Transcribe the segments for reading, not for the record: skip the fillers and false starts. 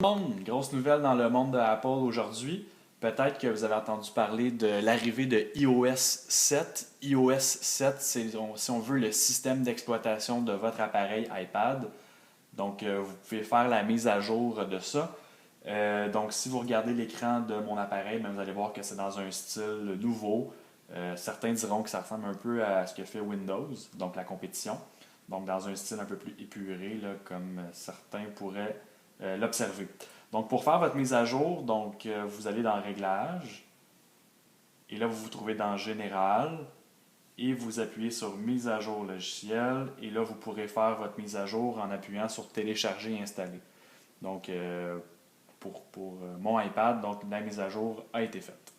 Grosse nouvelle dans le monde de Apple aujourd'hui. Peut-être que vous avez entendu parler de l'arrivée de iOS 7. iOS 7, c'est, si on veut, le système d'exploitation de votre appareil iPad. Donc, vous pouvez faire la mise à jour de ça. Donc, si vous regardez l'écran de mon appareil, vous allez voir que c'est dans un style nouveau. Certains diront que ça ressemble un peu à ce que fait Windows, donc la compétition. Donc, dans un style un peu plus épuré, là, comme certains pourraient l'observer. Donc, pour faire votre mise à jour, donc, vous allez dans Réglages, et là, vous vous trouvez dans Général, et vous appuyez sur Mise à jour logiciel, et là, vous pourrez faire votre mise à jour en appuyant sur Télécharger et installer. Donc, pour mon iPad, donc la mise à jour a été faite.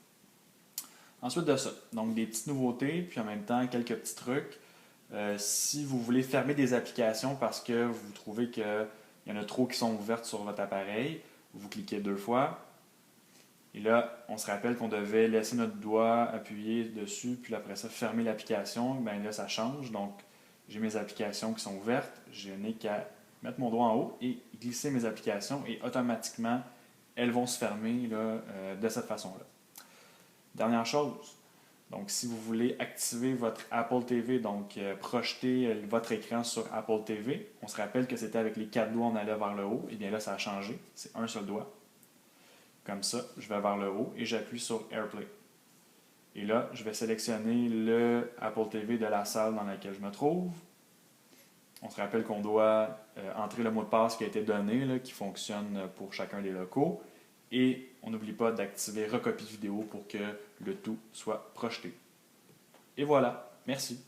Ensuite de ça, donc des petites nouveautés, puis en même temps quelques petits trucs. Si vous voulez fermer des applications parce que vous trouvez qu'il y en a trop qui sont ouvertes sur votre appareil, vous cliquez 2 fois. Et là, on se rappelle qu'on devait laisser notre doigt appuyer dessus, puis après ça, fermer l'application. Bien là, ça change. Donc, j'ai mes applications qui sont ouvertes. Je n'ai qu'à mettre mon doigt en haut et glisser mes applications et automatiquement, elles vont se fermer là, de cette façon-là. Dernière chose, donc si vous voulez activer votre Apple TV, donc projeter votre écran sur Apple TV, on se rappelle que c'était avec les 4 doigts, on allait vers le haut. Et bien là, ça a changé. C'est un seul doigt. Comme ça, je vais vers le haut et j'appuie sur AirPlay. Et là, je vais sélectionner le Apple TV de la salle dans laquelle je me trouve. On se rappelle qu'on doit entrer le mot de passe qui a été donné, là, qui fonctionne pour chacun des locaux. Et on n'oublie pas d'activer Recopie vidéo pour que le tout soit projeté. Et voilà, merci.